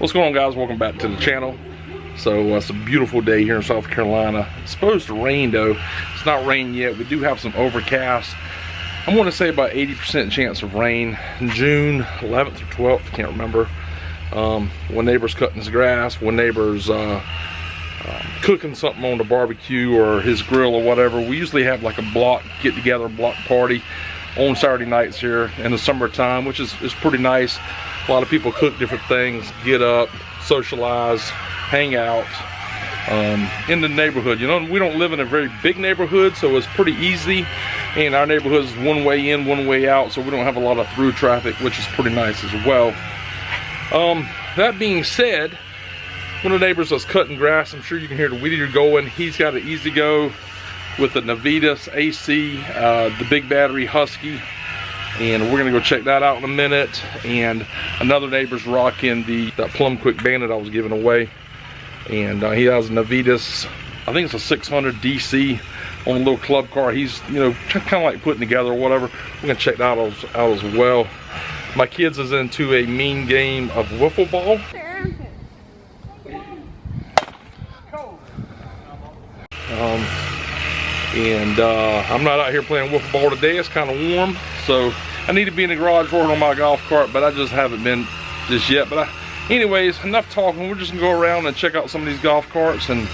What's going on, guys? Welcome back to the channel. So it's a beautiful day here in South Carolina. It's supposed to rain though. It's not raining yet. We do have some overcast. I'm going to say about 80% chance of rain June 11th or 12th, I can't remember. One neighbor's cutting his grass, one neighbor's cooking something on the barbecue or his grill or whatever. We usually have like a block get together, block party on Saturday nights here in the summertime, which is pretty nice. A lot of people cook different things, get up, socialize, hang out in the neighborhood. You know, we don't live in a very big neighborhood, so it's pretty easy. And our neighborhood is one way in, one way out, so we don't have a lot of through traffic, which is pretty nice as well. That being said, one of the neighbors was cutting grass. I'm sure you can hear the wheelie going. He's got an EZGO with the Navitas AC, the big battery Husky. And we're gonna go check that out in a minute. And another neighbor's rocking that Plum Quick Bandit I was giving away. And he has a Navitas, I think it's a 600 DC on a little club car. He's, you know, kind of like putting together or whatever. We're gonna check that out as well. My kids is into a mean game of wiffle ball. I'm not out here playing wiffle ball today. It's kind of warm, so I need to be in the garage working on my golf cart, but I just haven't been just yet. But anyways, enough talking. We're just gonna go around and check out some of these golf carts and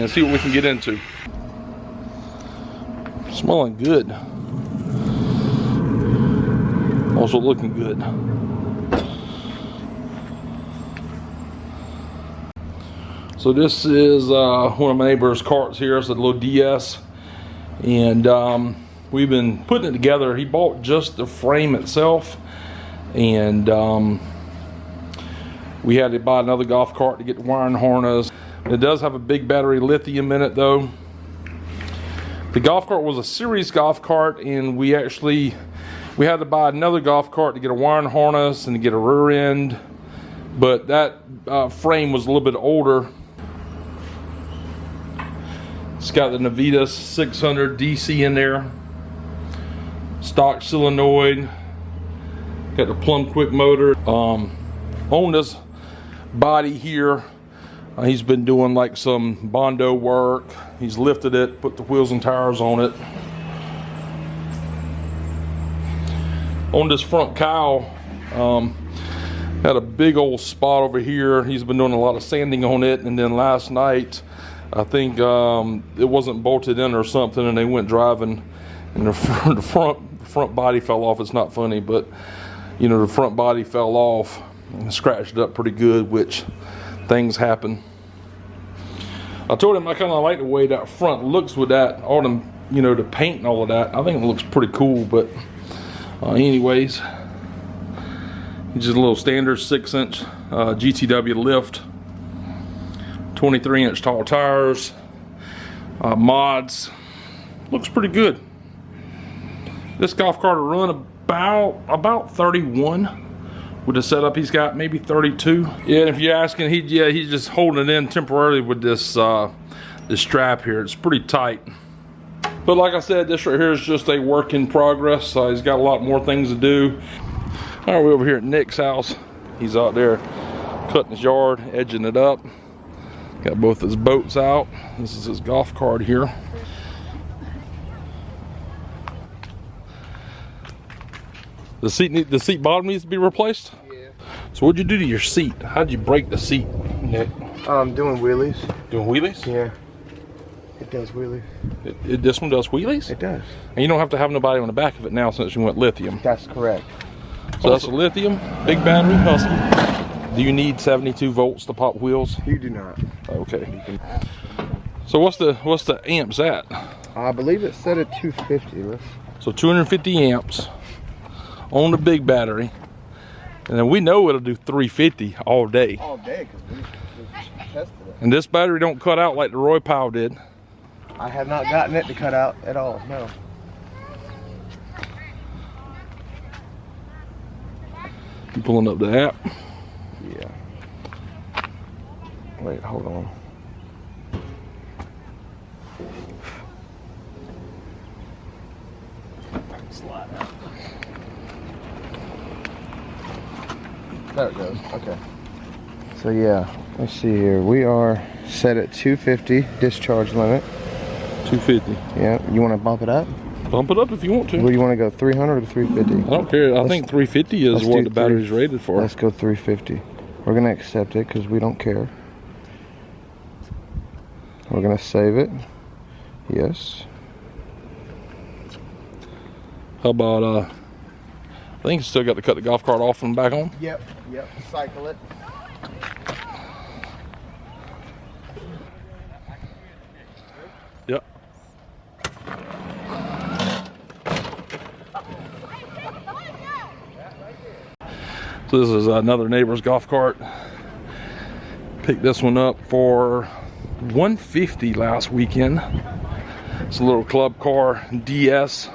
see what we can get into. Smelling good. Also looking good. So this is one of my neighbor's carts here. It's a little DS. And we've been putting it together. He bought just the frame itself. And we had to buy another golf cart to get the wiring harness. It does have a big battery lithium in it though. The golf cart was a series golf cart, and we had to buy another golf cart to get a wiring harness and to get a rear end. But that frame was a little bit older. It's got the Navitas 600 DC in there, stock solenoid, got the Plum Quick motor. On this body here, he's been doing like some Bondo work. He's lifted it, put the wheels and tires on it. On this front cowl, had a big old spot over here. He's been doing a lot of sanding on it, and then last night I think it wasn't bolted in or something, and they went driving, and the front body fell off. It's not funny, but you know, the front body fell off and scratched it up pretty good, which things happen. I told him I kind of like the way that front looks with that, all them, you know, the paint and all of that. I think it looks pretty cool, but anyways, just a little standard 6-inch GTW lift. 23-inch tall tires, mods. Looks pretty good. This golf cart will run about 31 with the setup he's got, maybe 32. Yeah, and if you're asking, he's just holding it in temporarily with this this strap here. It's pretty tight. But like I said, this right here is just a work in progress. He's got a lot more things to do. All right, we're over here at Nick's house. He's out there cutting his yard, edging it up. Got both his boats out. This is his golf cart here. The seat bottom needs to be replaced? Yeah. So what'd you do to your seat? How'd you break the seat, Nick? Doing wheelies. Doing wheelies? Yeah. It does wheelies. This one does wheelies? It does. And you don't have to have nobody on the back of it now since you went lithium. That's correct. So that's a lithium, big battery, Husky. Do you need 72 volts to pop wheels? You do not. Okay. So what's the amps at? I believe it's set at 250. So 250 amps on the big battery, and then we know it'll do 350 all day. All day, because we tested it. And this battery don't cut out like the Roy Powell did. I have not gotten it to cut out at all. No. You pulling up the app? Yeah. Wait, hold on. Slide out. There it goes. Okay. So yeah, let's see here. We are set at 250 discharge limit. 250. Yeah, you want to bump it up? Bump it up if you want to. Where do you want to go, 300 or 350? I don't care. I think 350 is what the battery's rated for. Let's go 350. We're going to accept it because we don't care. We're going to save it. Yes. How about, I think you still got to cut the golf cart off and back on? Yep, cycle it. Yep. So this is another neighbor's golf cart. Picked this one up for $150 last weekend. It's a little club car DS.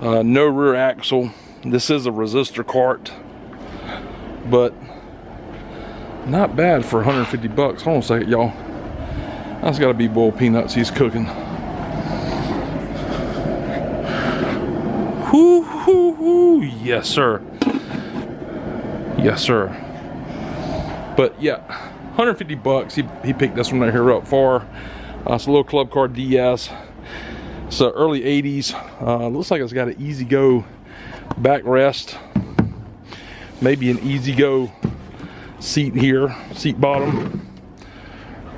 No rear axle. This is a resistor cart, but not bad for 150 bucks. Hold on a second, y'all. That's got to be boiled peanuts he's cooking. Whoo, whoo, whoo. Yes, sir. Yes, sir. But yeah, 150 bucks. He picked this one right here up for. It's a little club car DS. It's early 80s. Looks like it's got an EZGO backrest. Maybe an EZGO seat here, seat bottom.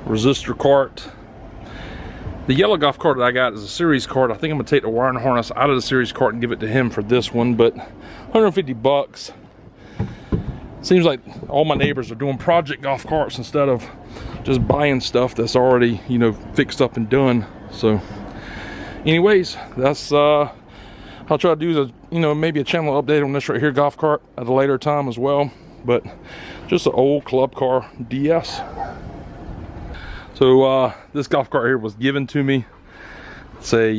Resistor cart. The yellow golf cart that I got is a series cart. I think I'm gonna take the wiring harness out of the series cart and give it to him for this one, but 150 bucks. Seems like all my neighbors are doing project golf carts instead of just buying stuff that's already, you know, fixed up and done. So anyways, that's I'll try to do the, you know, maybe a channel update on this right here golf cart at a later time as well, but just an old club car DS. So this golf cart here was given to me. It's a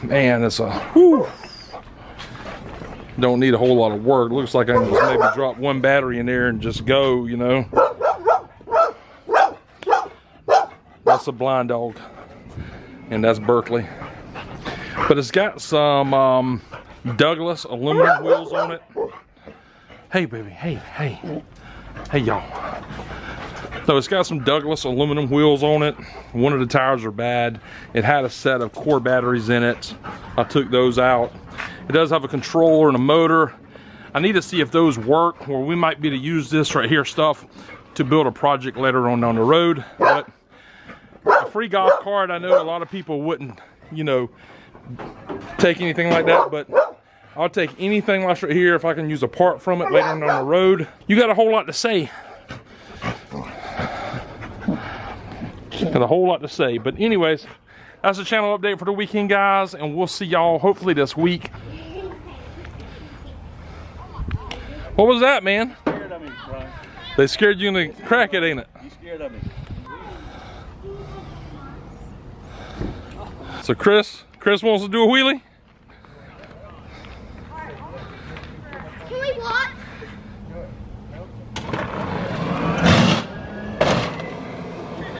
man, it's a whew, don't need a whole lot of work. Looks like I can just maybe drop one battery in there and just go, you know. That's a blind dog, and that's Berkeley. But it's got some Douglas aluminum wheels on it. Hey baby, hey y'all. So it's got some Douglas aluminum wheels on it. One of the tires are bad. It had a set of core batteries in it. I took those out. It does have a controller and a motor. I need to see if those work, or we might be able to use this right here stuff to build a project later on down the road. But a free golf cart, I know a lot of people wouldn't, you know, take anything like that, but I'll take anything like right here if I can use a part from it later on down the road. You got a whole lot to say. Got a whole lot to say, but anyways, that's the channel update for the weekend, guys, and we'll see y'all hopefully this week. What was that, man? Scared of me, Brian. They scared you in the crack it, ain't it? You scared of me. So Chris wants to do a wheelie.